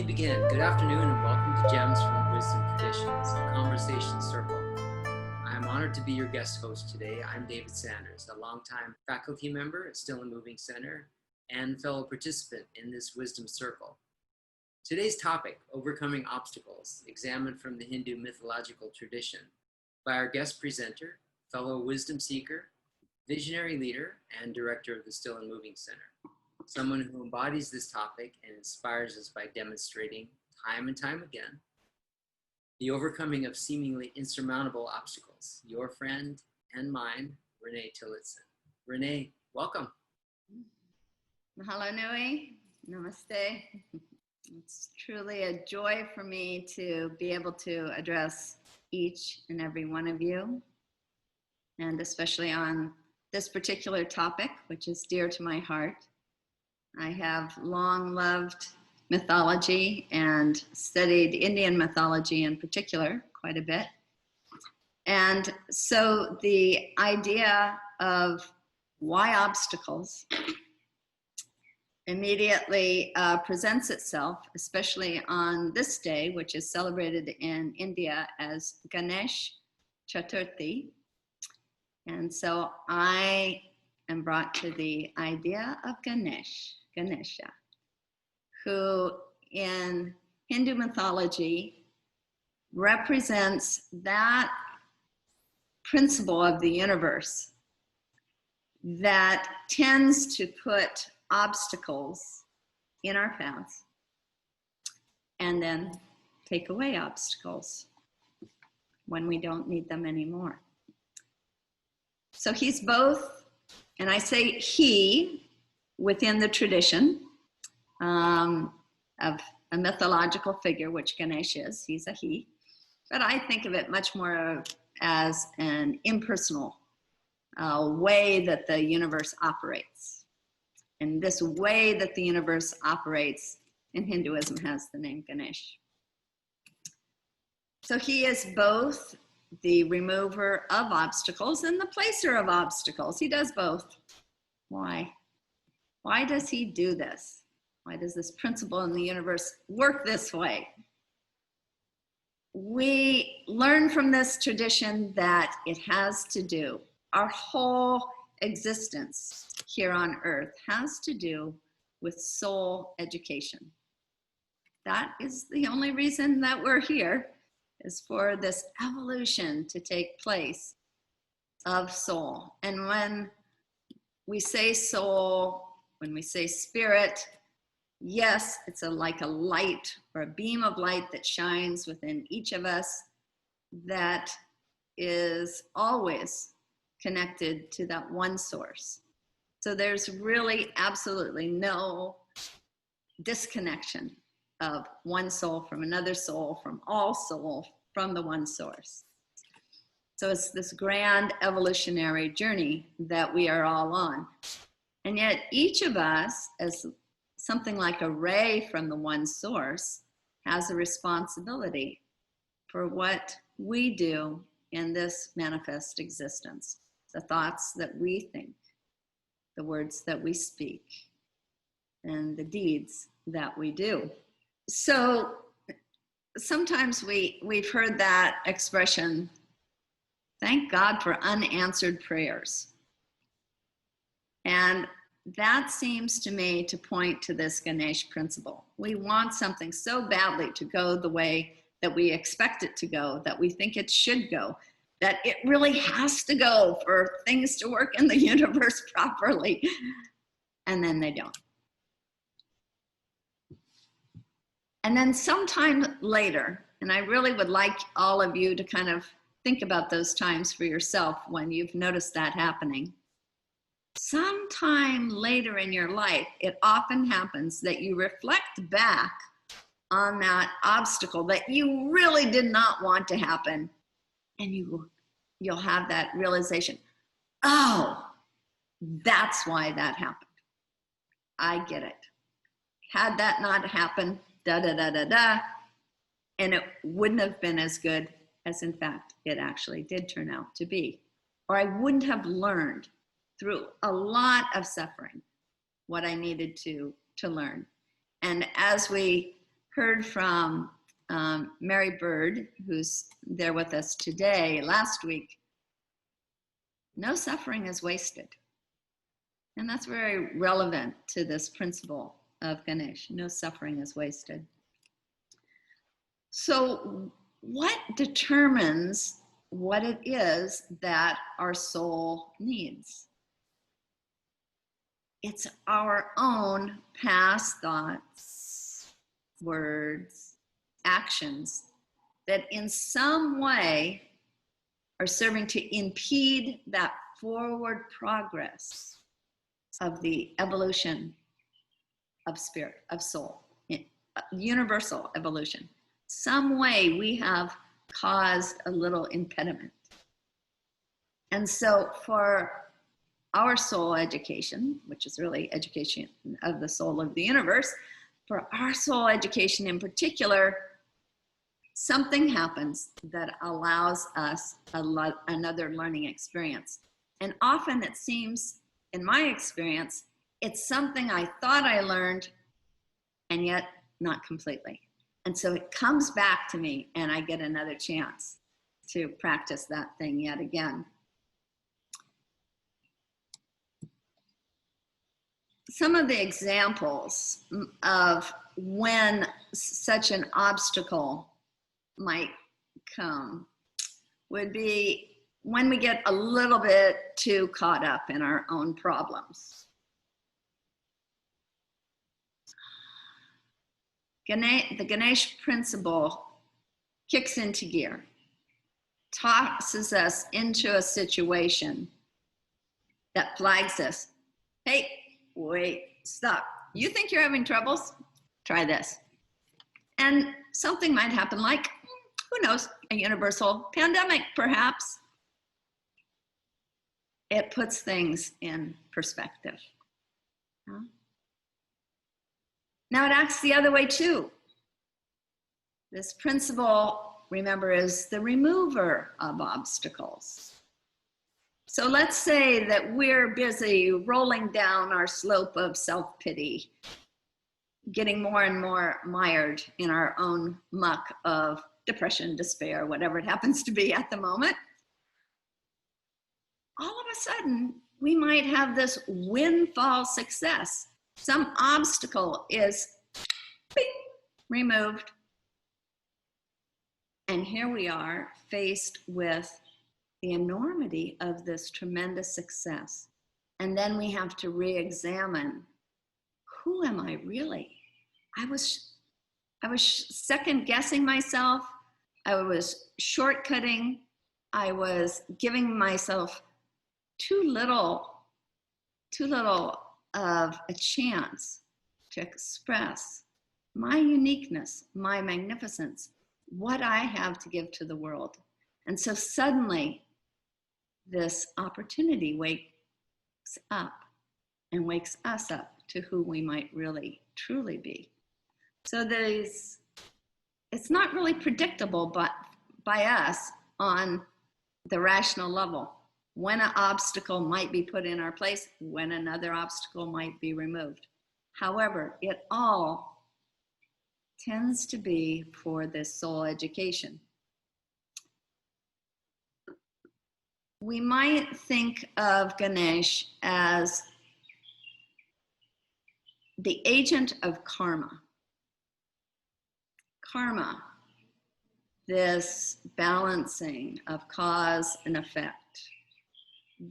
begin. Good afternoon and welcome to Gems from Wisdom Traditions, a conversation circle. I am honored to be your guest host today. I'm David Sanders, a longtime faculty member at Still and Moving Center and fellow participant in this wisdom circle. Today's topic, overcoming obstacles, examined from the Hindu mythological tradition by our guest presenter, fellow wisdom seeker, visionary leader, and director of the Still and Moving Center. Someone who embodies this topic and inspires us by demonstrating time and time again the overcoming of seemingly insurmountable obstacles. Your friend and mine, Renée Tillotson. Renée, welcome. Mahalo nui, namaste. It's truly a joy for me to be able to address each and every one of you, and especially on this particular topic, which is dear to my heart. I have long loved mythology and studied Indian mythology in particular quite a bit. And so the idea of why obstacles immediately presents itself, especially on this day, which is celebrated in India as Ganesh Chaturthi. And so I am brought to the idea of Ganesha, who in Hindu mythology represents that principle of the universe that tends to put obstacles in our paths and then take away obstacles when we don't need them anymore. So he's both, and I say he within the tradition of a mythological figure, which Ganesh is, he's a he, but I think of it much more as an impersonal way that the universe operates. And this way that the universe operates in Hinduism has the name Ganesh. So he is both the remover of obstacles and the placer of obstacles. He does both. Why? Why does he do this? Why does this principle in the universe work this way? We learn from this tradition that it has to do, our whole existence here on earth has to do with soul education. That is the only reason that we're here, is for this evolution to take place of soul. And when we say soul, when we say spirit, yes, it's like a light or a beam of light that shines within each of us that is always connected to that one source. So there's really absolutely no disconnection of one soul from another soul, from all soul, from the one source. So it's this grand evolutionary journey that we are all on. And yet each of us, as something like a ray from the one source, has a responsibility for what we do in this manifest existence. The thoughts that we think, the words that we speak, and the deeds that we do. So sometimes we've heard that expression, thank God for unanswered prayers. And that seems to me to point to this Ganesh principle. We want something so badly to go the way that we expect it to go, that we think it should go, that it really has to go for things to work in the universe properly. And then they don't. And then sometime later, and I really would like all of you to kind of think about those times for yourself when you've noticed that happening. Sometime later in your life, it often happens that you reflect back on that obstacle that you really did not want to happen, and you'll have that realization, oh, that's why that happened. I get it. Had that not happened, and it wouldn't have been as good as, in fact, it actually did turn out to be. Or I wouldn't have learned through a lot of suffering what I needed to learn. And as we heard from Mary Bird, who's there with us today, last week, no suffering is wasted. And that's very relevant to this principle of Ganesh. No suffering is wasted. So what determines what it is that our soul needs? It's our own past thoughts, words, actions that in some way are serving to impede that forward progress of the evolution of spirit, of soul, universal evolution. Some way we have caused a little impediment. And so for our soul education, which is really education of the soul of the universe, for our soul education in particular, something happens that allows us another learning experience. And often it seems, in my experience, it's something I thought I learned and yet not completely. And so it comes back to me and I get another chance to practice that thing yet again. Some of the examples of when such an obstacle might come would be when we get a little bit too caught up in our own problems. The Ganesh principle kicks into gear, tosses us into a situation that flags us. Hey, wait, stop. You think you're having troubles? Try this. And something might happen like, who knows, a universal pandemic, perhaps. It puts things in perspective. Huh? Now it acts the other way too. This principle, remember, is the remover of obstacles. So let's say that we're busy rolling down our slope of self-pity, getting more and more mired in our own muck of depression, despair, whatever it happens to be at the moment. All of a sudden, we might have this windfall success. Some obstacle is bing, removed. And here we are faced with the enormity of this tremendous success. And then we have to re-examine, who am I really? I was second guessing myself. I was shortcutting. I was giving myself too little of a chance to express my uniqueness, my magnificence, what I have to give to the world. And so suddenly this opportunity wakes up and wakes us up to who we might really truly be. So it's not really predictable but by us on the rational level when an obstacle might be put in our place, when another obstacle might be removed. However, it all tends to be for this soul education. We might think of Ganesh as the agent of karma. Karma, this balancing of cause and effect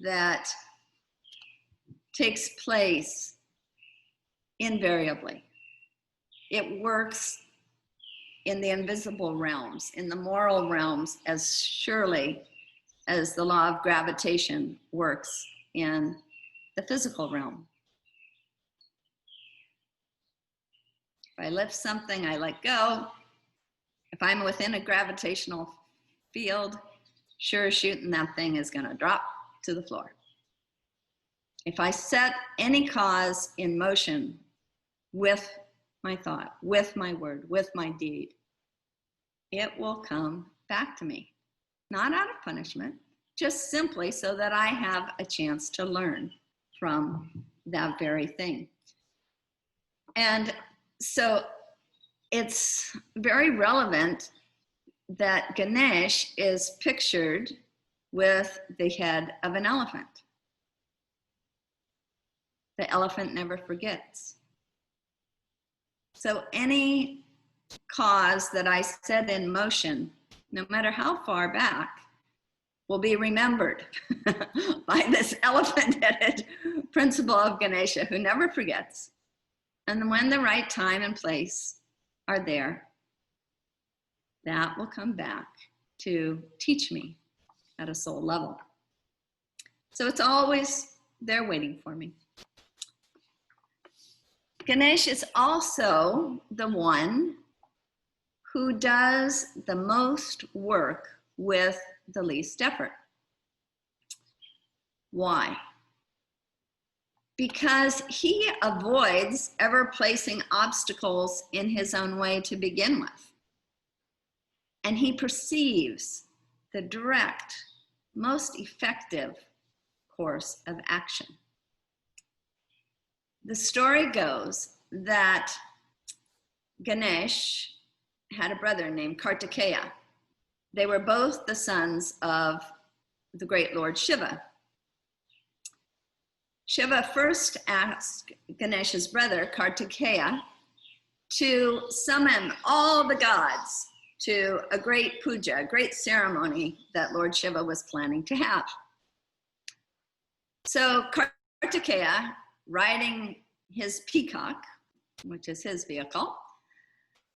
that takes place invariably. It works in the invisible realms, in the moral realms, as surely as the law of gravitation works in the physical realm. If I lift something, I let go. If I'm within a gravitational field, sure as shooting, that thing is gonna drop to the floor. If I set any cause in motion with my thought, with my word, with my deed, it will come back to me. Not out of punishment, just simply so that I have a chance to learn from that very thing. And so it's very relevant that Ganesh is pictured with the head of an elephant. The elephant never forgets. So any cause that I set in motion, no matter how far back, will be remembered by this elephant-headed principle of Ganesha who never forgets. And when the right time and place are there, that will come back to teach me at a soul level. So it's always there waiting for me. Ganesh is also the one who does the most work with the least effort. Why? Because he avoids ever placing obstacles in his own way to begin with. And he perceives the direct, most effective course of action. The story goes that Ganesh had a brother named Kartikeya. They were both the sons of the great Lord Shiva. Shiva first asked Ganesh's brother, Kartikeya, to summon all the gods to a great puja, a great ceremony that Lord Shiva was planning to have. So Kartikeya, riding his peacock, which is his vehicle,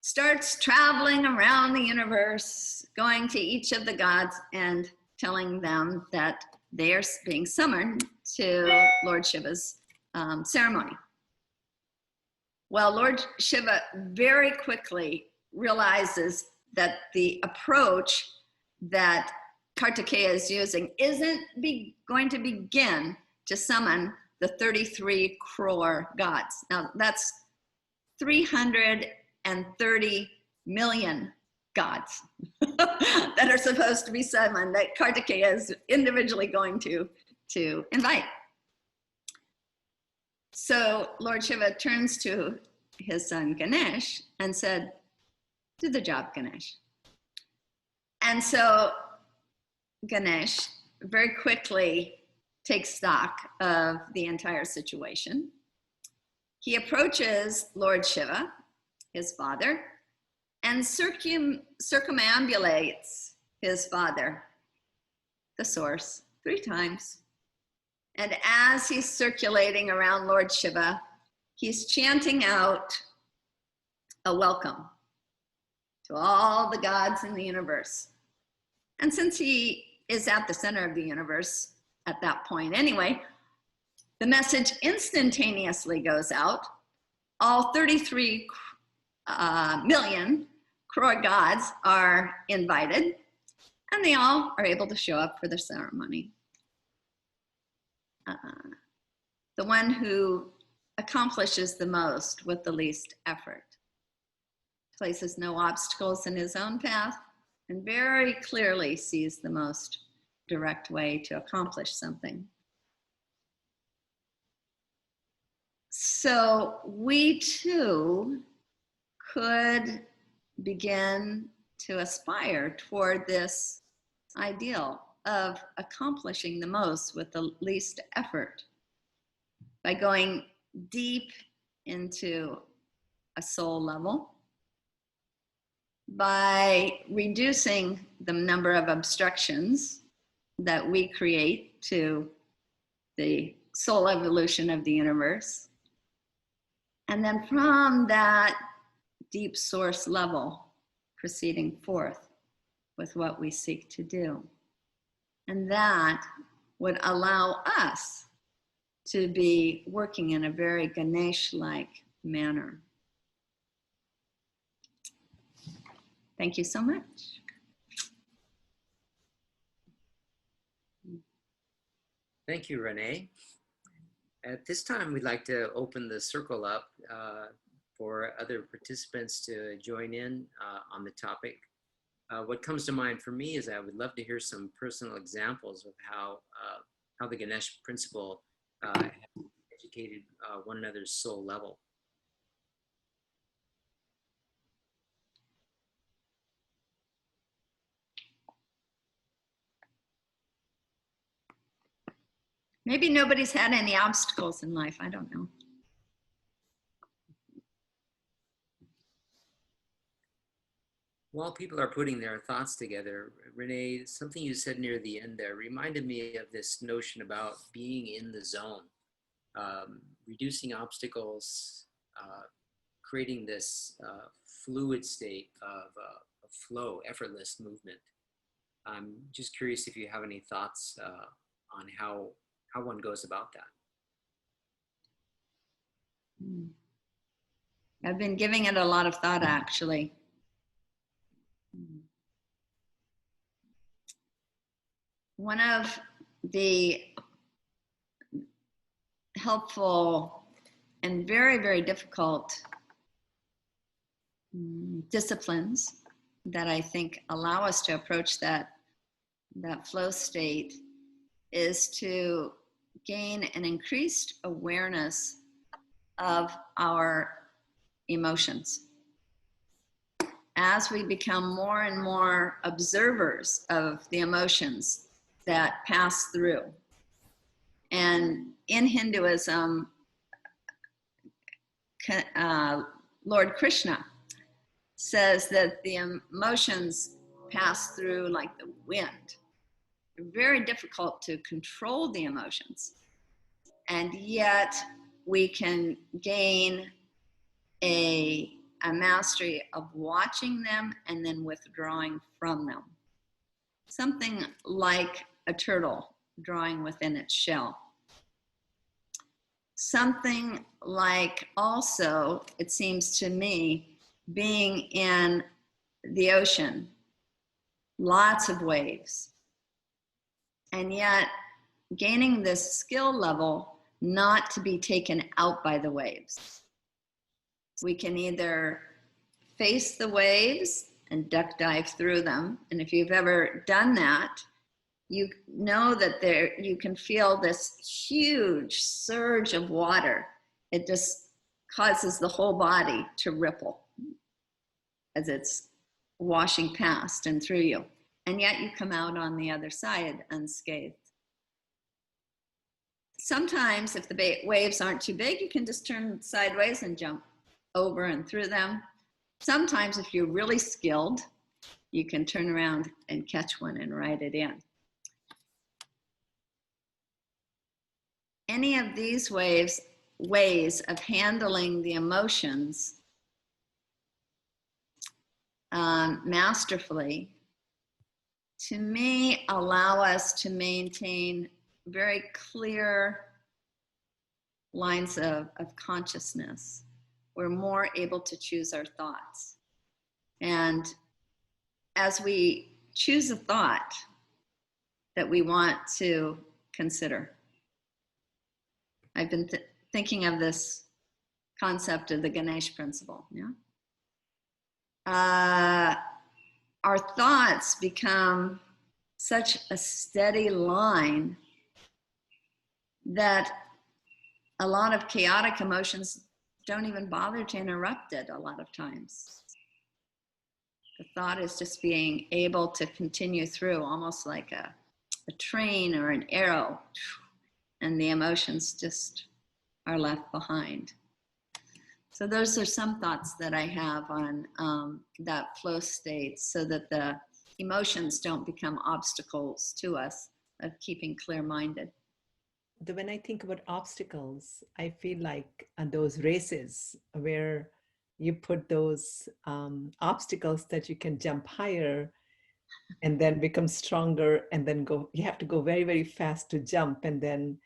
starts traveling around the universe, going to each of the gods and telling them that they are being summoned to Lord Shiva's ceremony. Well, Lord Shiva very quickly realizes that the approach that Kartikeya is using isn't going to begin to summon the 33 crore gods. Now, that's 330 million gods that are supposed to be summoned that Kartikeya is individually going to invite. So Lord Shiva turns to his son Ganesh and said, "Do the job, Ganesh." And so Ganesh very quickly takes stock of the entire situation. He approaches Lord Shiva, his father, and circumambulates his father, the source, 3 times. And as he's circulating around Lord Shiva, he's chanting out a welcome to all the gods in the universe. And since he is at the center of the universe at that point anyway, the message instantaneously goes out. All 33 million crore gods are invited, and they all are able to show up for the ceremony. The one who accomplishes the most with the least effort places no obstacles in his own path and very clearly sees the most direct way to accomplish something. So we too could begin to aspire toward this ideal of accomplishing the most with the least effort by going deep into a soul level, by reducing the number of obstructions that we create to the soul evolution of the universe. And then from that deep source level, proceeding forth with what we seek to do. And that would allow us to be working in a very Ganesh-like manner. Thank you so much. Thank you, Renee. At this time, we'd like to open the circle up for other participants to join in on the topic. What comes to mind for me is I would love to hear some personal examples of how the Ganesh principle has educated one another's soul level. Maybe nobody's had any obstacles in life. I don't know. While people are putting their thoughts together, Renee, something you said near the end there reminded me of this notion about being in the zone, reducing obstacles, creating this fluid state of flow, effortless movement. I'm just curious if you have any thoughts on how one goes about that. I've been giving it a lot of thought, actually. One of the helpful and very, very difficult disciplines that I think allow us to approach that flow state is to gain an increased awareness of our emotions. As we become more and more observers of the emotions that pass through. And in Hinduism, Lord Krishna says that the emotions pass through like the wind. They're very difficult to control the emotions. And yet we can gain a mastery of watching them and then withdrawing from them. Something like a turtle drawing within its shell. Something like also, it seems to me, being in the ocean, lots of waves, and yet gaining this skill level not to be taken out by the waves. We can either face the waves and duck dive through them. And if you've ever done that, you know that you can feel this huge surge of water. It just causes the whole body to ripple as it's washing past and through you. And yet you come out on the other side unscathed. Sometimes if the waves aren't too big, you can just turn sideways and jump over and through them. Sometimes if you're really skilled, you can turn around and catch one and ride it in. Any of these ways of handling the emotions masterfully, to me, allow us to maintain very clear lines of consciousness. We're more able to choose our thoughts. And as we choose a thought that we want to consider, I've been thinking of this concept of the Ganesh principle. Yeah? Our thoughts become such a steady line that a lot of chaotic emotions don't even bother to interrupt it a lot of times. The thought is just being able to continue through, almost like a train or an arrow, and the emotions just are left behind. So those are some thoughts that I have on that flow state, so that the emotions don't become obstacles to us of keeping clear-minded. When I think about obstacles, I feel like those races where you put those obstacles that you can jump higher and then become stronger, and then you have to go very, very fast to jump. And then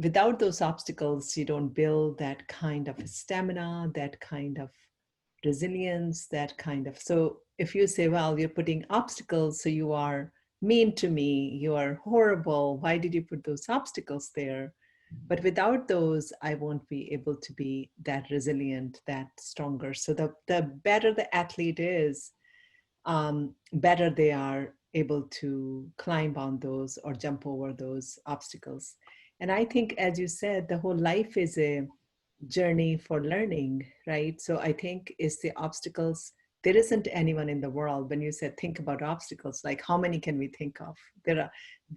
without those obstacles, you don't build that kind of stamina, that kind of resilience, so if you say, well, you're putting obstacles, so you are mean to me, you are horrible, why did you put those obstacles there? But without those, I won't be able to be that resilient, that stronger. So the better the athlete is, better they are able to climb on those or jump over those obstacles. And I think, as you said, the whole life is a journey for learning, right? So I think it's the obstacles there isn't anyone in the world. When you said think about obstacles, like how many can we think of? There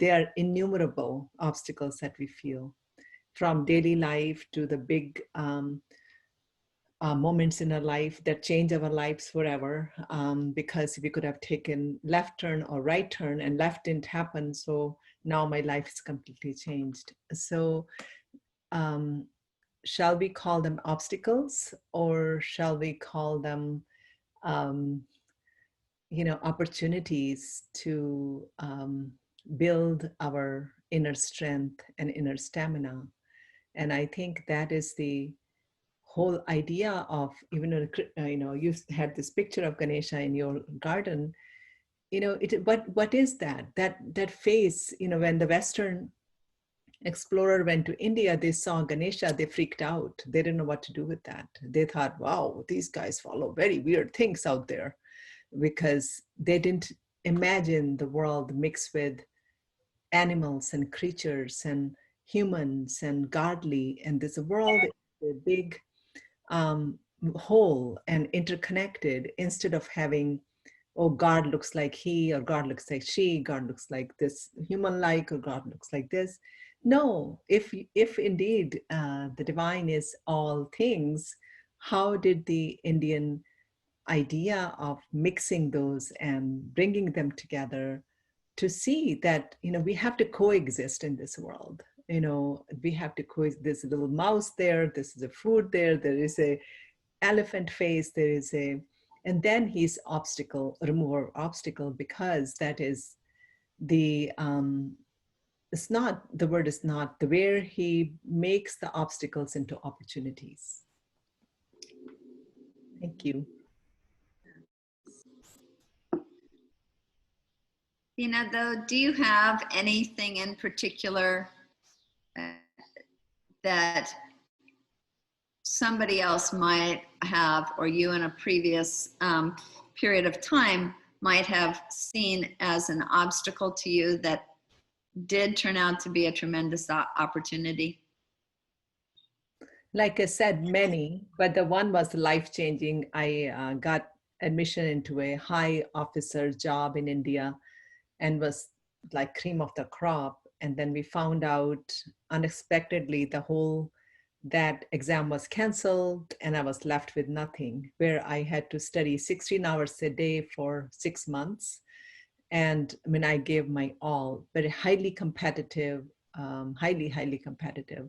are innumerable obstacles that we feel, from daily life to the big moments in our life that change our lives forever. Because we could have taken left turn or right turn, and left didn't happen, so now my life is completely changed. So shall we call them obstacles, or shall we call them opportunities to build our inner strength and inner stamina? And I think that is the whole idea of, even you had this picture of Ganesha in your garden. What is that face? When the Western explorer went to India, they saw Ganesha, they freaked out. They didn't know what to do with that. They thought, wow, these guys follow very weird things out there, because they didn't imagine the world mixed with animals and creatures and humans and godly. And this world is a big whole and interconnected, instead of having, oh, God looks like he, or God looks like she, God looks like this human-like, or God looks like this. No, if indeed the divine is all things, how did the Indian idea of mixing those and bringing them together to see that, we have to coexist in this world. We have to coexist. There's a little mouse there, this is a food there is a elephant face, there is a, and then he's remover obstacle, because that is the it's not, the word is not the, where he makes the obstacles into opportunities. Thank you. Though, do you have anything in particular that somebody else might have, or you in a previous period of time might have seen as an obstacle to you, that did turn out to be a tremendous opportunity? Like I said, many, but the one was life-changing. I got admission into a high officer job in India, and was like cream of the crop. And then we found out unexpectedly that exam was canceled, and I was left with nothing, where I had to study 16 hours a day for 6 months. And I mean, I gave my all, but highly competitive, highly competitive.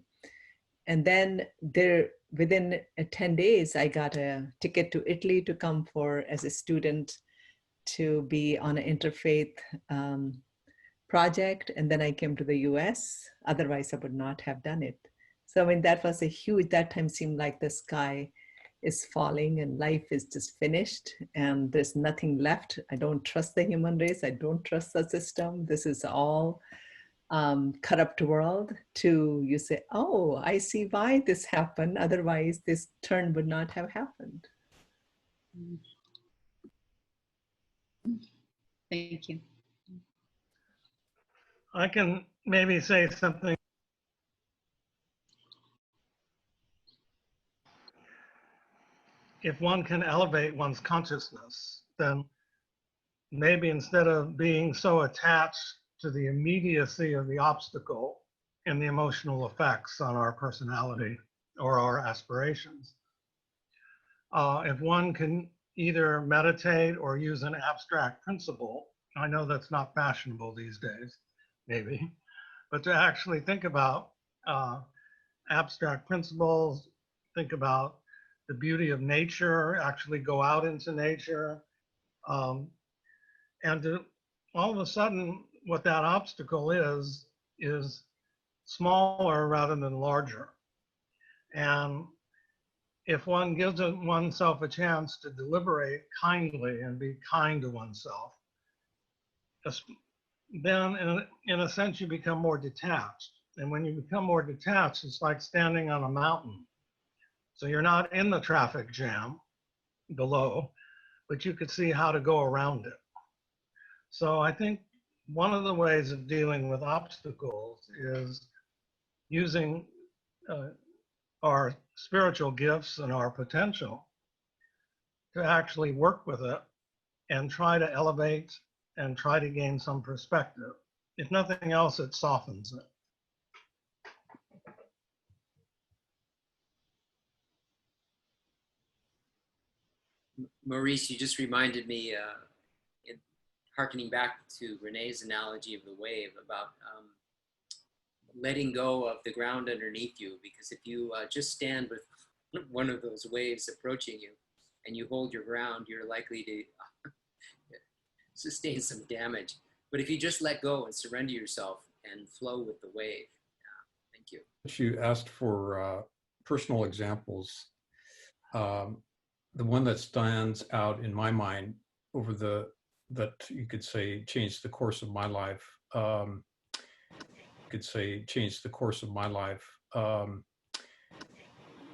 And then within 10 days, I got a ticket to Italy to come as a student, to be on an interfaith project. And then I came to the US. Otherwise, I would not have done it. So, I mean, that was that time seemed like the sky is falling and life is just finished and there's nothing left. I don't trust the human race. I don't trust the system. This is all corrupt world. You say, oh, I see why this happened. Otherwise, this turn would not have happened. Thank you. I can maybe say something. If one can elevate one's consciousness, then maybe instead of being so attached to the immediacy of the obstacle and the emotional effects on our personality or our aspirations, if one can either meditate or use an abstract principle, I know that's not fashionable these days, maybe, but to actually think about abstract principles, think about the beauty of nature, actually go out into nature, and to all of a sudden, what that obstacle is smaller rather than larger. And if one gives oneself a chance to deliberate kindly and be kind to oneself, then in a sense you become more detached. And when you become more detached, it's like standing on a mountain. So you're not in the traffic jam below, but you could see how to go around it. So I think one of the ways of dealing with obstacles is using our spiritual gifts and our potential to actually work with it and try to elevate and try to gain some perspective. If nothing else, it softens it. Maurice, you just reminded me, harkening back to Renee's analogy of the wave, about letting go of the ground underneath you, because if you just stand with one of those waves approaching you and you hold your ground, you're likely to sustain some damage. But if you just let go and surrender yourself and flow with the wave. Thank you. You asked for personal examples. The one that stands out in my mind over that you could say changed the course of my life.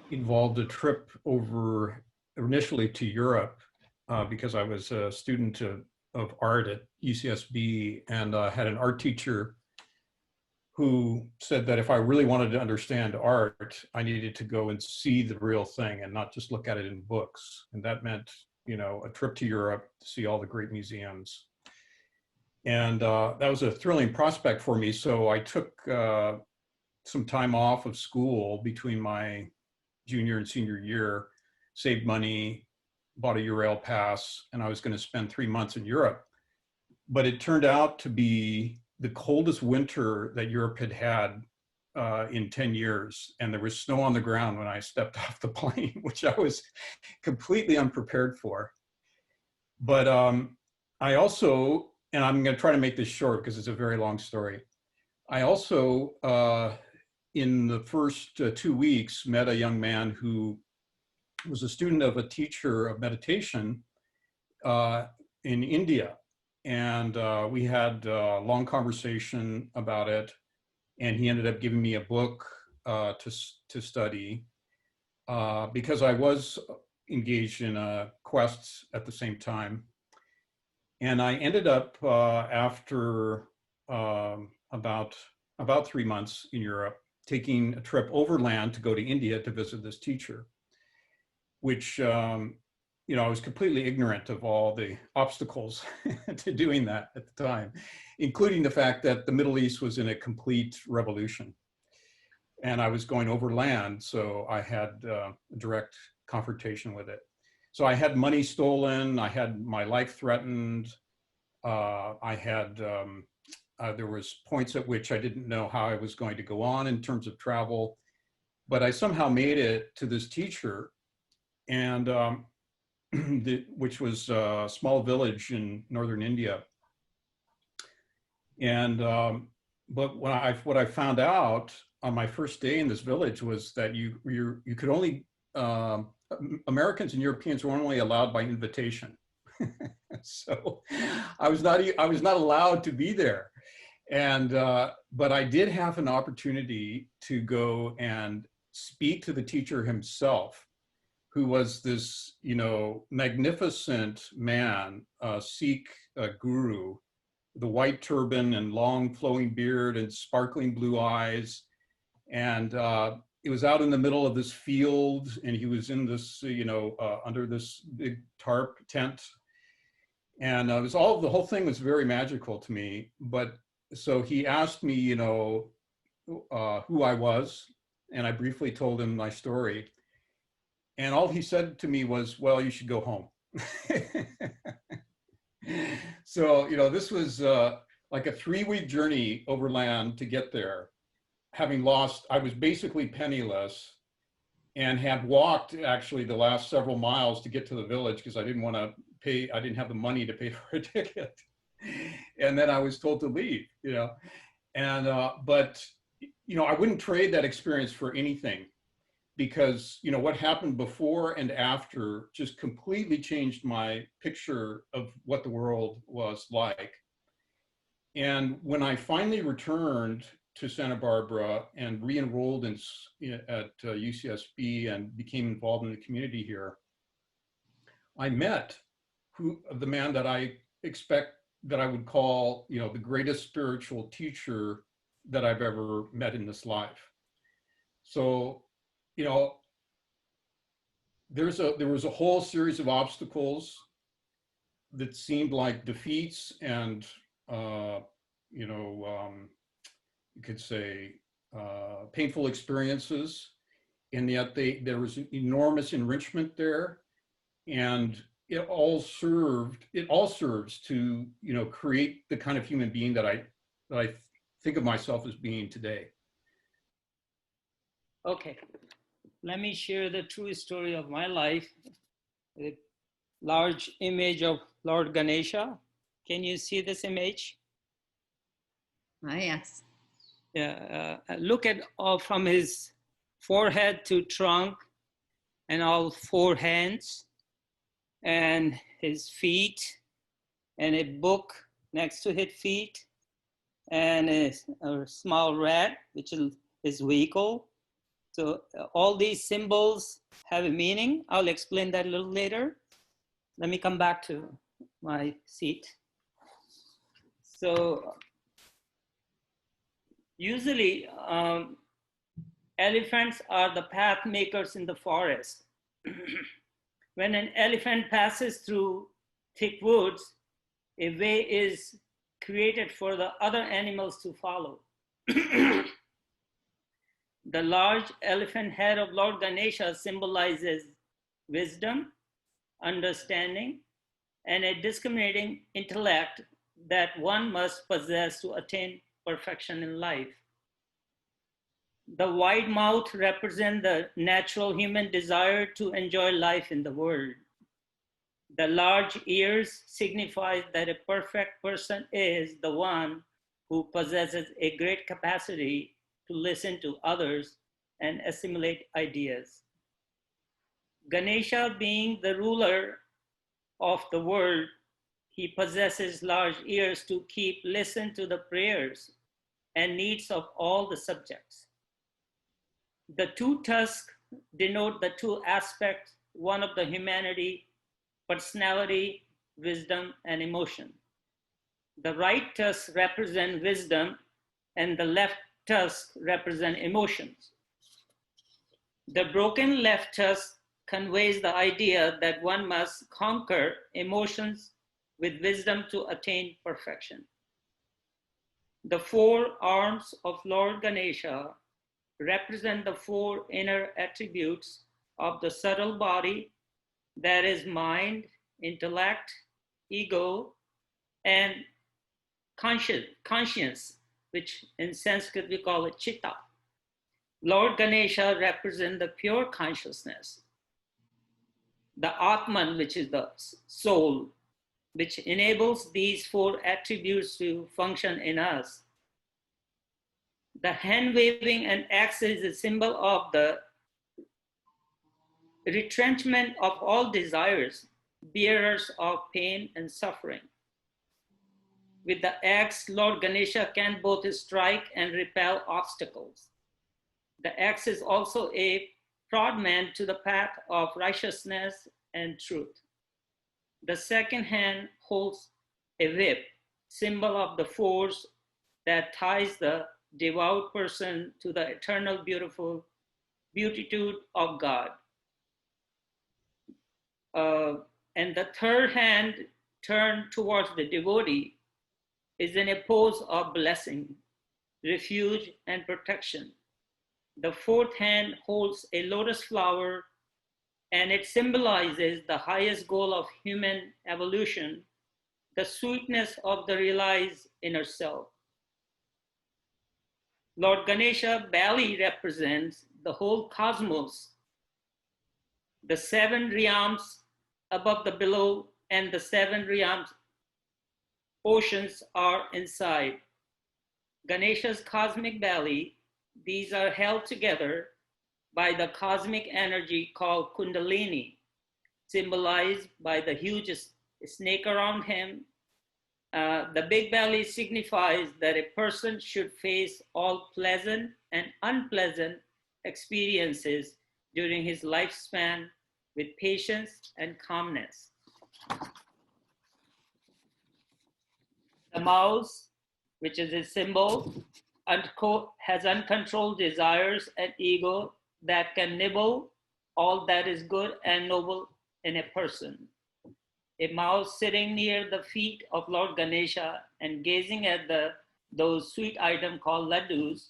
Involved a trip over initially to Europe because I was a student of art at UCSB, and had an art teacher who said that if I really wanted to understand art, I needed to go and see the real thing and not just look at it in books. And that meant, you know, a trip to Europe to see all the great museums. And that was a thrilling prospect for me. So I took some time off of school between my junior and senior year, saved money, bought a Eurail pass, and I was going to spend 3 months in Europe. But it turned out to be the coldest winter that Europe had had in 10 years. And there was snow on the ground when I stepped off the plane, which I was completely unprepared for. But I also, and I'm going to try to make this short because it's a very long story. I also, in the first 2 weeks, met a young man who was a student of a teacher of meditation in India. And we had a long conversation about it. And he ended up giving me a book to study because I was engaged in a quest at the same time. And I ended up after about 3 months in Europe, taking a trip overland to go to India to visit this teacher, which, you know, I was completely ignorant of all the obstacles to doing that at the time, including the fact that the Middle East was in a complete revolution. And I was going overland, so I had a direct confrontation with it. So I had money stolen, I had my life threatened, I had, there was points at which I didn't know how I was going to go on in terms of travel, but I somehow made it to this teacher, and which was a small village in northern India. And, but what I found out on my first day in this village was that you could only, Americans and Europeans were only allowed by invitation. So I was not allowed to be there. And, but I did have an opportunity to go and speak to the teacher himself, who was this, you know, magnificent man, Sikh guru, the white turban and long flowing beard and sparkling blue eyes. And it was out in the middle of this field, and he was in this, you know, under this big tarp tent. And it was the whole thing was very magical to me. But so he asked me, you know, who I was, and I briefly told him my story. And all he said to me was, well, you should go home. So, you know, this was like a 3-week journey overland to get there. Having lost, I was basically penniless and had walked actually the last several miles to get to the village because I didn't want to pay, I didn't have the money to pay for a ticket. And then I was told to leave, you know. And, but, you know, I wouldn't trade that experience for anything, because, you know, what happened before and after just completely changed my picture of what the world was like. And when I finally returned to Santa Barbara and re-enrolled at UCSB and became involved in the community here, I met the man that I expect that I would call, you know, the greatest spiritual teacher that I've ever met in this life. So, you know, there was a whole series of obstacles that seemed like defeats and, you could say painful experiences. And yet there was enormous enrichment there. And it all serves to, create the kind of human being that I think of myself as being today. Okay, let me share the true story of my life. A large image of Lord Ganesha. Can you see this image? Ah, yes. Yeah, look at from his forehead to trunk and all four hands and his feet and a book next to his feet and a small rat, which is his vehicle. So all these symbols have a meaning. I'll explain that a little later. Let me come back to my seat. So usually elephants are the path makers in the forest. When an elephant passes through thick woods, a way is created for the other animals to follow. The large elephant head of Lord Ganesha symbolizes wisdom, understanding, and a discriminating intellect that one must possess to attain perfection in life. The wide mouth represents the natural human desire to enjoy life in the world. The large ears signify that a perfect person is the one who possesses a great capacity to listen to others and assimilate ideas. Ganesha, being the ruler of the world, he possesses large ears to listen to the prayers and needs of all the subjects. The two tusks denote the two aspects, one of the humanity, personality, wisdom, and emotion. The right tusk represents wisdom and the left tusk represents emotions. The broken left tusk conveys the idea that one must conquer emotions with wisdom to attain perfection. The four arms of Lord Ganesha represent the four inner attributes of the subtle body, that is mind, intellect, ego, and conscience, which in Sanskrit we call it chitta. Lord Ganesha represents the pure consciousness, the Atman, which is the soul, which enables these four attributes to function in us. The hand waving and axe is a symbol of the retrenchment of all desires, bearers of pain and suffering. With the axe, Lord Ganesha can both strike and repel obstacles. The axe is also a prodman to the path of righteousness and truth. The second hand holds a whip, symbol of the force that ties the devout person to the eternal beautiful beatitude of God. And the third hand turned towards the devotee is in a pose of blessing, refuge, and protection. The fourth hand holds a lotus flower, and it symbolizes the highest goal of human evolution, the sweetness of the realized inner self. Lord Ganesha belly represents the whole cosmos, the seven realms above the below, and the seven realms oceans are inside. Ganesha's cosmic belly, these are held together by the cosmic energy called Kundalini, symbolized by the huge snake around him. The big belly signifies that a person should face all pleasant and unpleasant experiences during his lifespan with patience and calmness. The mouse, which is a symbol, has uncontrolled desires and ego that can nibble all that is good and noble in a person. A mouse sitting near the feet of Lord Ganesha and gazing at those sweet items called laddus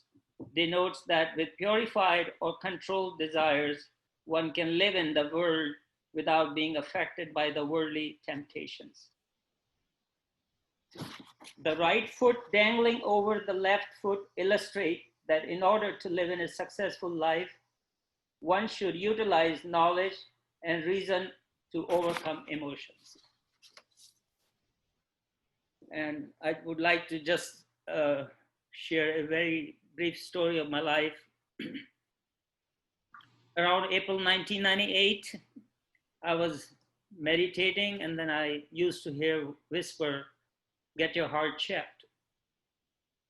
denotes that with purified or controlled desires, one can live in the world without being affected by the worldly temptations. The right foot dangling over the left foot illustrate that in order to live in a successful life, one should utilize knowledge and reason to overcome emotions. And I would like to just share a very brief story of my life. Around April 1998, I was meditating, and then I used to hear whisper, "Get your heart checked."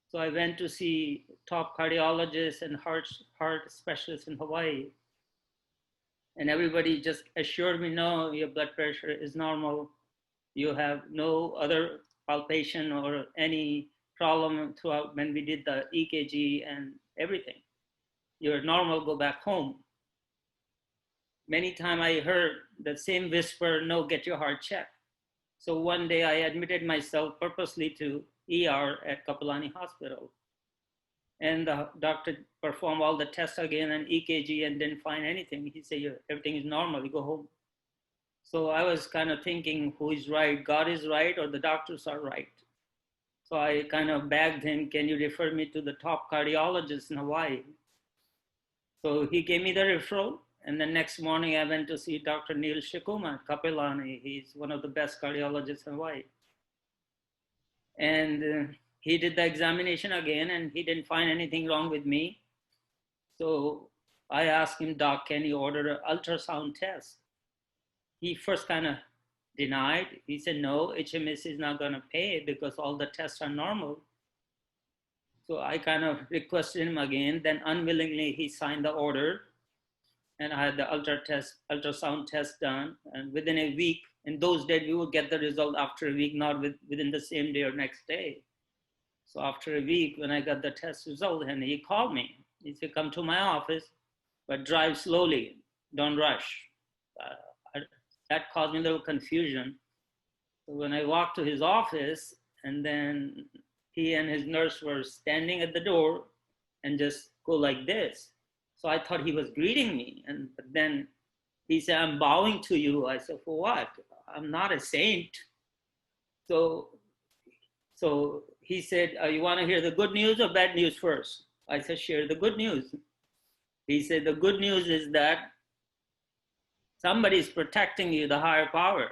So I went to see top cardiologists and heart specialists in Hawaii. And everybody just assured me, no, your blood pressure is normal. You have no other palpation or any problem throughout when we did the EKG and everything. You're normal, go back home. Many times I heard the same whisper, no, get your heart checked. So one day I admitted myself purposely to ER at Kapolani Hospital. And the doctor performed all the tests again and EKG and didn't find anything. He said, everything is normal, you go home. So I was kind of thinking, who is right? God is right or the doctors are right? So I kind of begged him, can you refer me to the top cardiologist in Hawaii? So he gave me the referral. And the next morning I went to see Dr. Neil Shikuma, Kapilani. He's one of the best cardiologists in Hawaii. And he did the examination again and he didn't find anything wrong with me. So I asked him, Doc, can you order an ultrasound test? He first kind of denied. He said, no, HMS is not going to pay because all the tests are normal. So I kind of requested him again. Then unwillingly, he signed the order. And I had the ultrasound test done. And within a week, in those days, we would get the result after a week, not within the same day or next day. So after a week, when I got the test result, and he called me. He said, come to my office, but drive slowly, don't rush. That caused me a little confusion. So when I walked to his office, and then he and his nurse were standing at the door and just go like this. So I thought he was greeting me. But then he said, I'm bowing to you. I said, for what? I'm not a saint. So he said, you want to hear the good news or bad news first? I said, share the good news. He said, the good news is that somebody is protecting you, the higher power.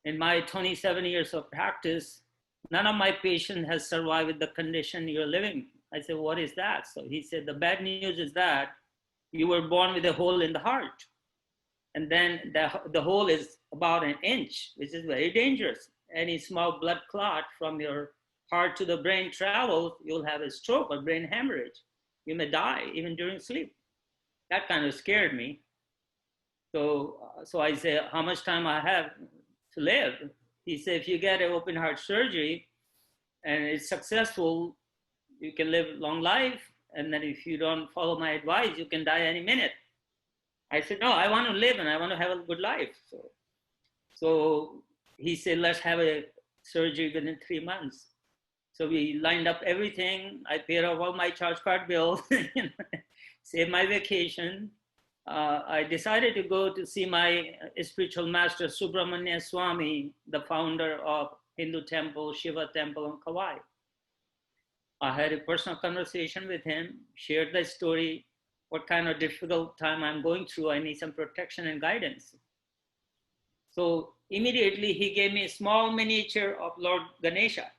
In my 27 years of practice, none of my patients has survived with the condition you're living. I said, what is that? So he said, the bad news is that you were born with a hole in the heart. And then the hole is about an inch, which is very dangerous. Any small blood clot from your heart to the brain travels, you'll have a stroke or brain hemorrhage. You may die even during sleep. That kind of scared me. So I said, how much time I have to live? He said, if you get an open heart surgery and it's successful, you can live a long life. And then if you don't follow my advice, you can die any minute. I said, no, I want to live and I want to have a good life. So he said, let's have a surgery within 3 months. So we lined up everything. I paid off all my charge card bills, saved my vacation. I decided to go to see my spiritual master, Subramanya Swami, the founder of Hindu temple, Shiva temple on Kauai. I had a personal conversation with him, shared the story, what kind of difficult time I'm going through. I need some protection and guidance. So immediately he gave me a small miniature of Lord Ganesha.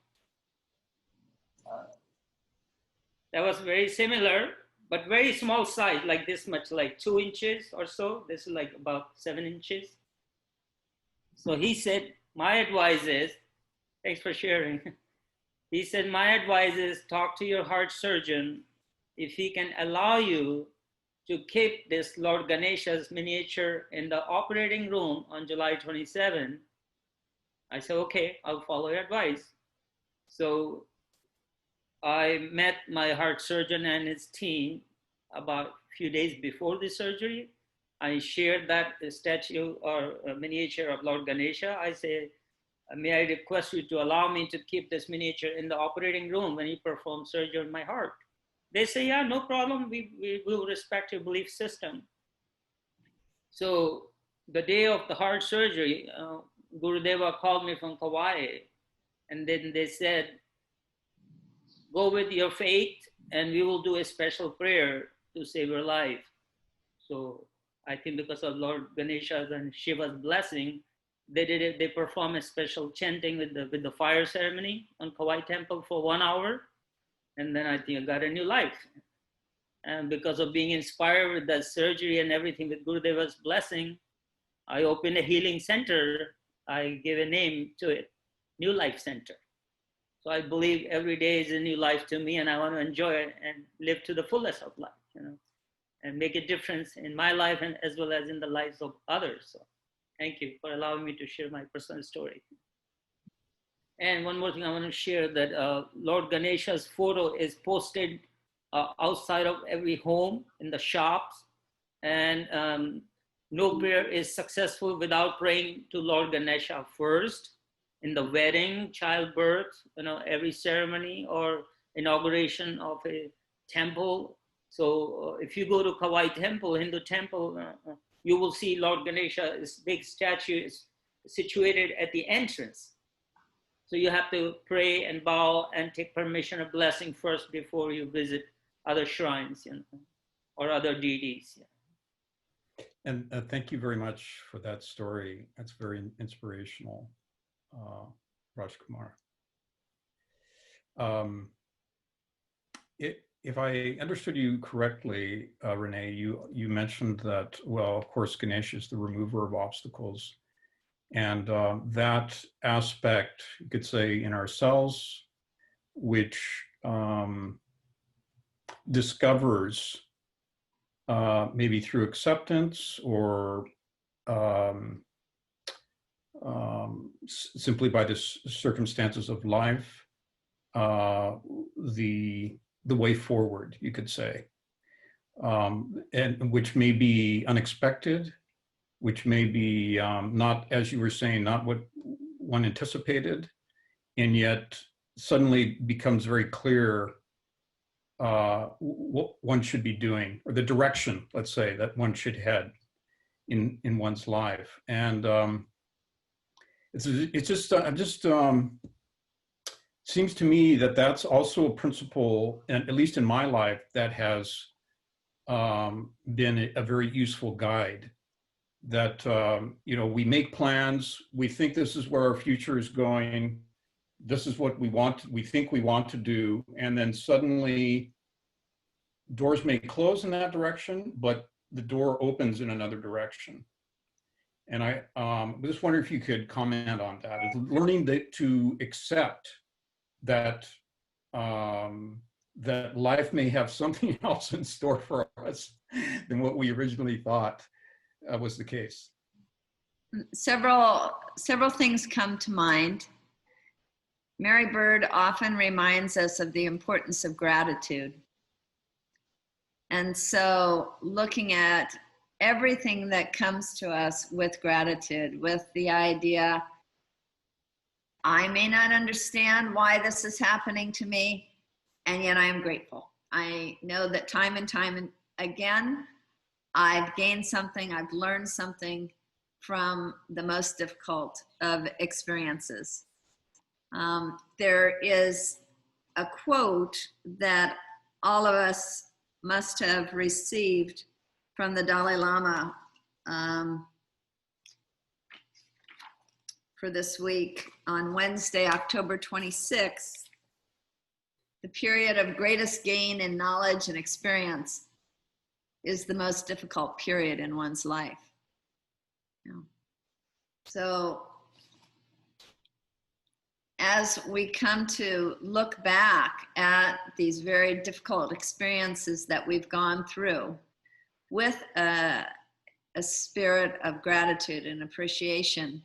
That was very similar, but very small size, like this much, like 2 inches or so. This is like about 7 inches. So he said, my advice is, thanks for sharing. He said, my advice is talk to your heart surgeon if he can allow you to keep this Lord Ganesha's miniature in the operating room on July 27. I said, okay, I'll follow your advice. So I met my heart surgeon and his team about a few days before the surgery. I shared that statue or miniature of Lord Ganesha. I say, may I request you to allow me to keep this miniature in the operating room when you perform surgery on my heart? They say, yeah, no problem. We will respect your belief system. So the day of the heart surgery, Gurudeva called me from Kauai, and then they said, go with your faith and we will do a special prayer to save your life. So I think because of Lord Ganesha's and Shiva's blessing, they perform a special chanting with the fire ceremony on Kauai temple for 1 hour. And then I think I got a new life. And because of being inspired with that surgery and everything with Gurudeva's blessing, I opened a healing center. I gave a name to it, New Life Center. So I believe every day is a new life to me, and I want to enjoy it and live to the fullest of life, and make a difference in my life and as well as in the lives of others. So thank you for allowing me to share my personal story. And one more thing I want to share, that Lord Ganesha's photo is posted outside of every home, in the shops, and no prayer is successful without praying to Lord Ganesha first. In the wedding, childbirth, every ceremony or inauguration of a temple. So if you go to Kauai temple, Hindu temple, you will see Lord Ganesha, this big statue is situated at the entrance. So you have to pray and bow and take permission or blessing first before you visit other shrines, or other deities. And thank you very much for that story. That's very inspirational, Rajkumar. If I understood you correctly, Renee, you mentioned that, well, of course, Ganesh is the remover of obstacles. And that aspect, you could say, in ourselves, which discovers maybe through acceptance or simply by the circumstances of life, the way forward, you could say, and which may be unexpected, which may be not, as you were saying, not what one anticipated, and yet suddenly becomes very clear what one should be doing, or the direction, let's say, that one should head in one's life. And it's just seems to me that that's also a principle, and at least in my life, that has been a very useful guide. That we make plans, we think this is where our future is going, this is what we think we want to do, and then suddenly doors may close in that direction, but the door opens in another direction. And I just wonder if you could comment on that. Learning to accept that that life may have something else in store for us than what we originally thought was the case. Several things come to mind. Mary Bird often reminds us of the importance of gratitude. And so looking at everything that comes to us with gratitude, with the idea, I may not understand why this is happening to me, and yet I am grateful. I know that time and time again, I've gained something, I've learned something from the most difficult of experiences. There is a quote that all of us must have received from the Dalai Lama for this week on Wednesday, October 26th. The period of greatest gain in knowledge and experience is the most difficult period in one's life. So as we come to look back at these very difficult experiences that we've gone through with a spirit of gratitude and appreciation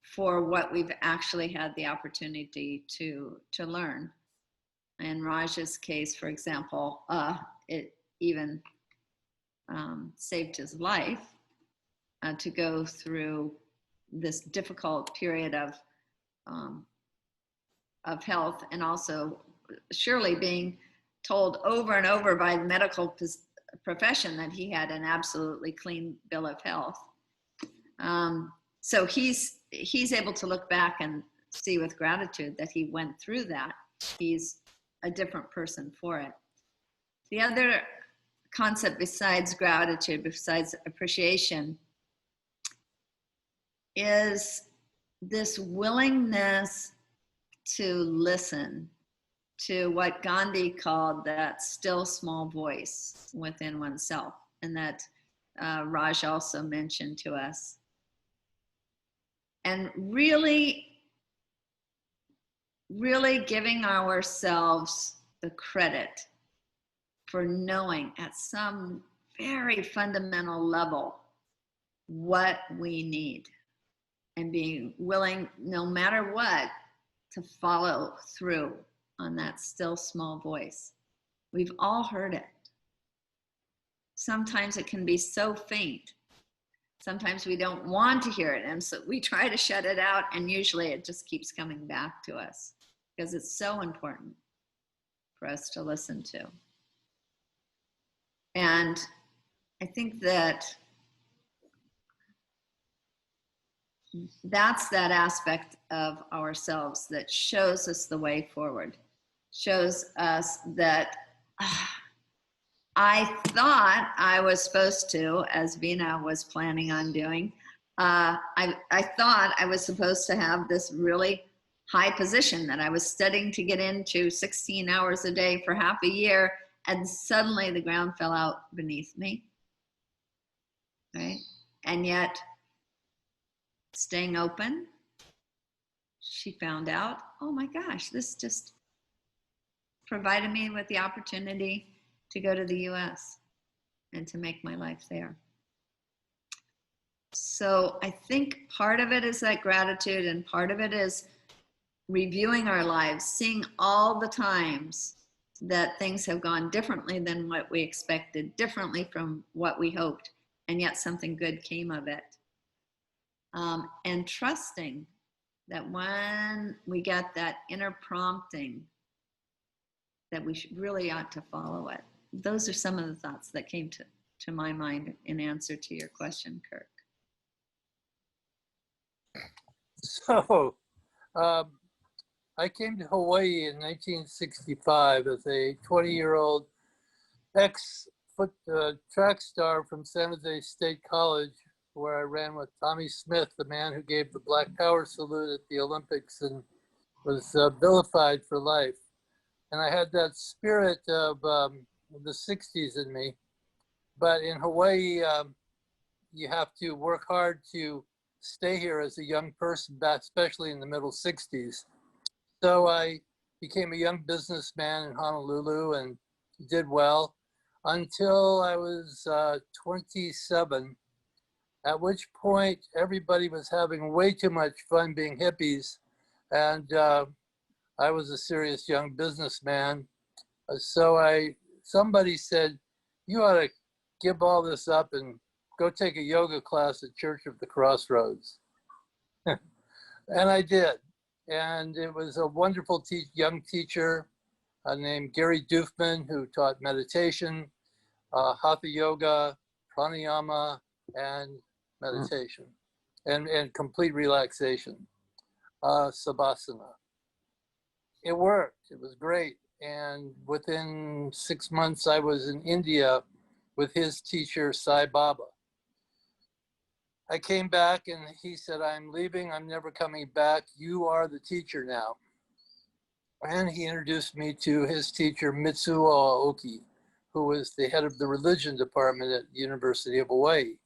for what we've actually had the opportunity to learn. In Raj's case, for example, it even saved his life, to go through this difficult period of health, and also surely being told over and over by the medical profession that he had an absolutely clean bill of health. So he's able to look back and see with gratitude that he went through that. He's a different person for it. The other concept besides gratitude, besides appreciation, is this willingness to listen to what Gandhi called that still small voice within oneself, and that Raj also mentioned to us. And really giving ourselves the credit for knowing at some very fundamental level what we need, and being willing, no matter what, to follow through on that still small voice. We've all heard it. Sometimes it can be so faint. Sometimes we don't want to hear it, and so we try to shut it out, and usually it just keeps coming back to us because it's so important for us to listen to. And I think that's that aspect of ourselves that shows us the way forward, shows us that I thought I was supposed to, as Vina was planning on doing, I thought I was supposed to have this really high position that I was studying to get into 16 hours a day for half a year, and suddenly the ground fell out beneath me, right? And yet, staying open, she found out, oh my gosh, this just provided me with the opportunity to go to the US and to make my life there. So I think part of it is that gratitude, and part of it is reviewing our lives, seeing all the times that things have gone differently than what we expected, differently from what we hoped, and yet something good came of it. And trusting that when we get that inner prompting, that we really ought to follow it. Those are some of the thoughts that came to my mind in answer to your question, Kirk. So, I came to Hawaii in 1965 as a 20-year-old track star from San Jose State College, where I ran with Tommy Smith, the man who gave the Black Power salute at the Olympics and was vilified for life. And I had that spirit of the 60s in me. But in Hawaii, you have to work hard to stay here as a young person, especially in the middle 60s. So I became a young businessman in Honolulu and did well until I was 27, at which point everybody was having way too much fun being hippies. And I was a serious young businessman. So somebody said, you ought to give all this up and go take a yoga class at Church of the Crossroads. And I did. And it was a wonderful young teacher named Gary Doofman, who taught meditation, hatha yoga, pranayama, and meditation, and complete relaxation, savasana. It worked. It was great. And within 6 months, I was in India with his teacher, Sai Baba. I came back and he said, I'm leaving. I'm never coming back. You are the teacher now. And he introduced me to his teacher, Mitsuo Aoki, who was the head of the religion department at the University of Hawaii,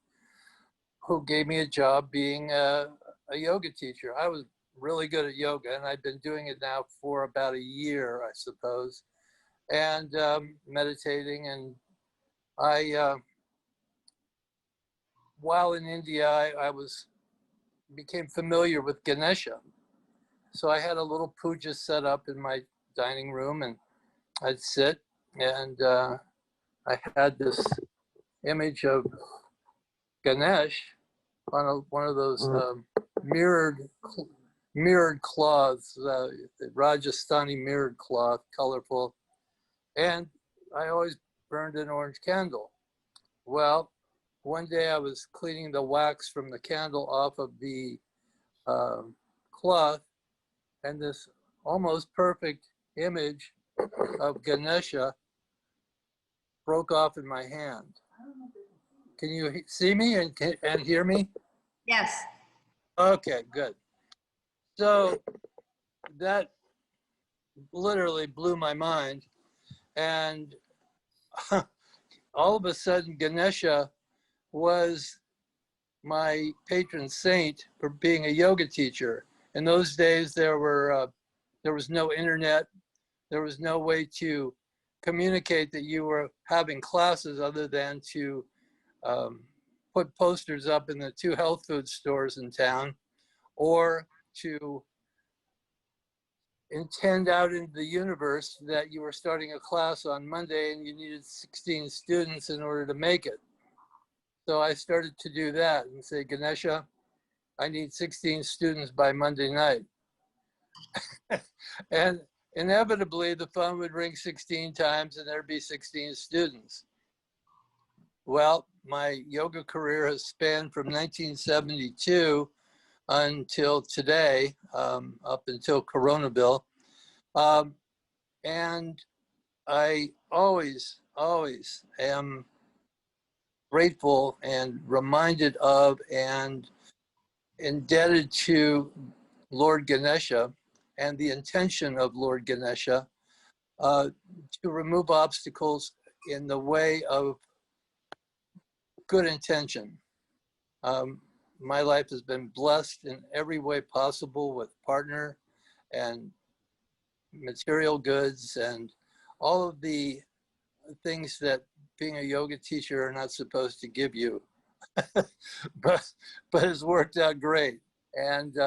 who gave me a job being a yoga teacher. I was really good at yoga, and I've been doing it now for about a year, I suppose, and meditating. And while in India, I became familiar with Ganesha. So I had a little puja set up in my dining room, and I'd sit, and I had this image of Ganesh on one of those mirrored cloths, the Rajasthani mirrored cloth, colorful. And I always burned an orange candle. Well, one day I was cleaning the wax from the candle off of the cloth, and this almost perfect image of Ganesha broke off in my hand. Can you see me and hear me? Yes. Okay, good. So that literally blew my mind. And all of a sudden, Ganesha was my patron saint for being a yoga teacher. In those days, there was no internet. There was no way to communicate that you were having classes other than to put posters up in the 2 health food stores in town, or to intend out into the universe that you were starting a class on Monday and you needed 16 students in order to make it. So I started to do that and say, Ganesha, I need 16 students by Monday night. And inevitably the phone would ring 16 times and there'd be 16 students. Well, my yoga career has spanned from 1972 until today, up until Coronaville. And I always am grateful and reminded of and indebted to Lord Ganesha and the intention of Lord Ganesha to remove obstacles in the way of good intention. My life has been blessed in every way possible with partner and material goods and all of the things that being a yoga teacher are not supposed to give you, but it's worked out great. And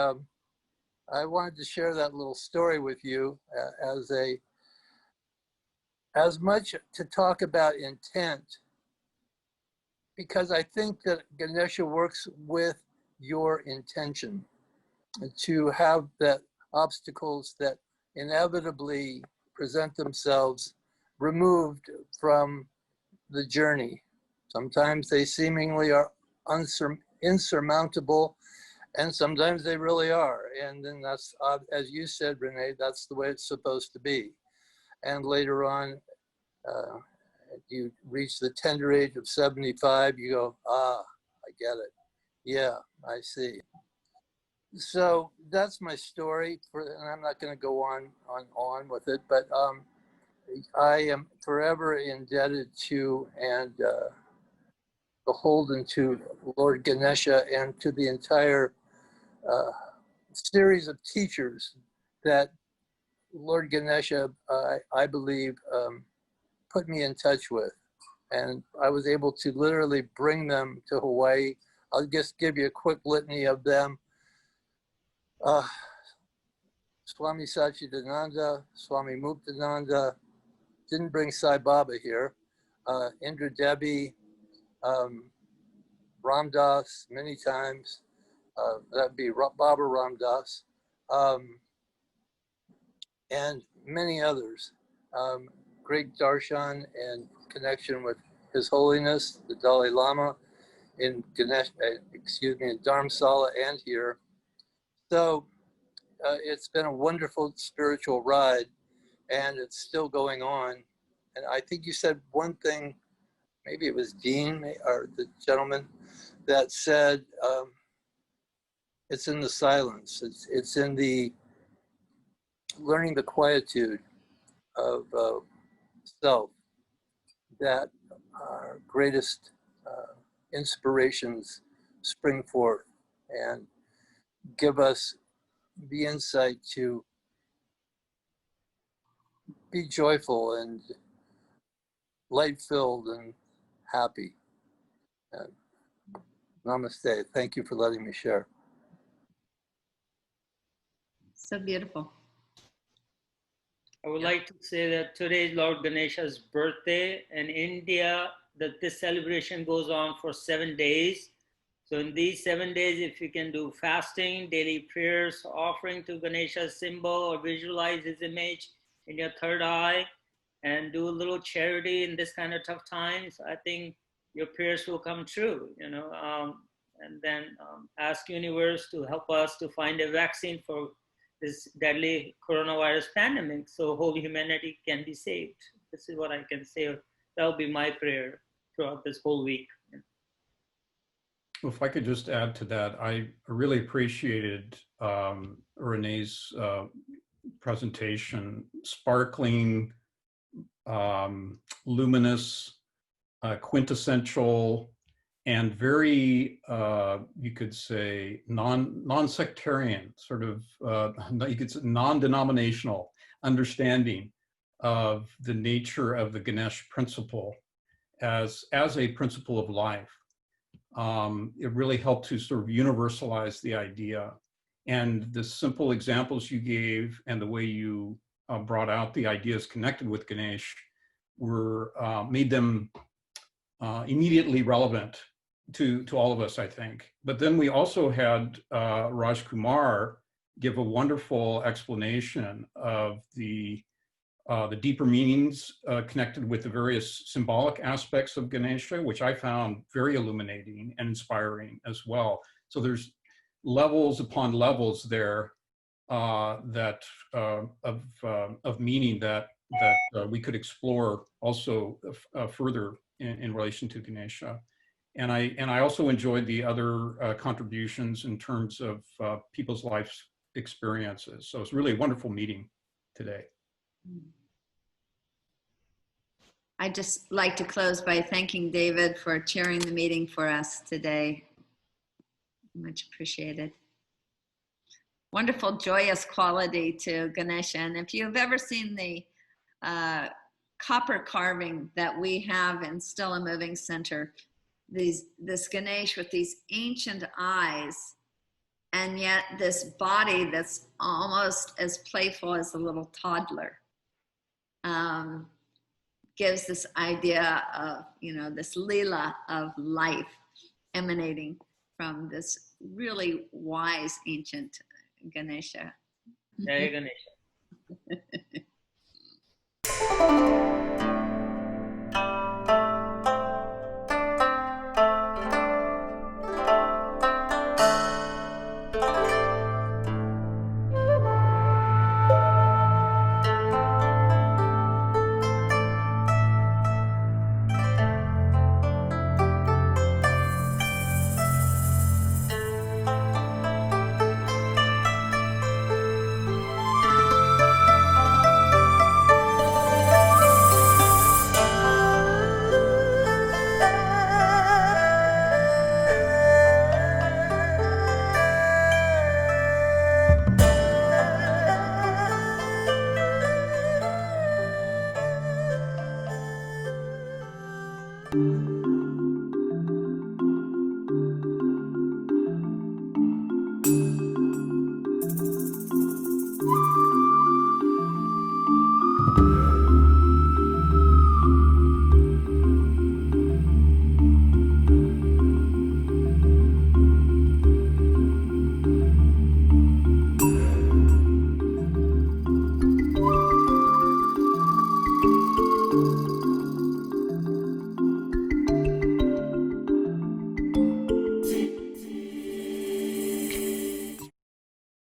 I wanted to share that little story with you as much to talk about intent, because I think that Ganesha works with your intention to have that obstacles that inevitably present themselves removed from the journey. Sometimes they seemingly are insurmountable, and sometimes they really are. And then that's, as you said, Renee, that's the way it's supposed to be. And later on, you reach the tender age of 75, you go, I get it. Yeah, I see. So that's my story, and I'm not going to go on with it, but I am forever indebted to and beholden to Lord Ganesha and to the entire series of teachers that Lord Ganesha, I believe, put me in touch with. And I was able to literally bring them to Hawaii. I'll just give you a quick litany of them. Swami Satchidananda, Swami Muktananda, didn't bring Sai Baba here, Indra Devi, Ram Dass many times, that'd be Baba Ram Dass, and many others. Great darshan and connection with His Holiness, the Dalai Lama, in Ganesh, in Dharamsala and here. So it's been a wonderful spiritual ride, and it's still going on. And I think you said one thing, maybe it was Dean or the gentleman that said, it's in the silence. It's in the learning the quietude of self that our greatest inspirations spring forth and give us the insight to be joyful and light-filled and happy. And namaste. Thank you for letting me share. So beautiful. I would like to say that today is Lord Ganesha's birthday. In India, that this celebration goes on for 7 days. So in these 7 days, if you can do fasting, daily prayers, offering to Ganesha's symbol, or visualize his image in your third eye, and do a little charity in this kind of tough times, I think your prayers will come true, and then ask universe to help us to find a vaccine for this deadly coronavirus pandemic so whole humanity can be saved. This is what I can say. That'll be my prayer throughout this whole week. Well, if I could just add to that, I really appreciated Renee's presentation, sparkling, luminous, quintessential, and very, you could say, non-sectarian, sort of, you could say non-denominational understanding of the nature of the Ganesh principle as a principle of life. It really helped to sort of universalize the idea. And the simple examples you gave and the way you brought out the ideas connected with Ganesh were made them immediately relevant to all of us, I think. But then we also had Raj Kumar give a wonderful explanation of the deeper meanings connected with the various symbolic aspects of Ganesha, which I found very illuminating and inspiring as well. So there's levels upon levels there that of meaning that we could explore also further in relation to Ganesha. And I also enjoyed the other contributions in terms of people's life experiences. So it's really a wonderful meeting today. I'd just like to close by thanking David for chairing the meeting for us today. Much appreciated. Wonderful, joyous quality to Ganesha. And if you've ever seen the copper carving that we have in Still a Moving Center, this Ganesh with these ancient eyes, and yet this body that's almost as playful as a little toddler, gives this idea of, this lila of life emanating from this really wise ancient Ganesha. Jai Ganesha.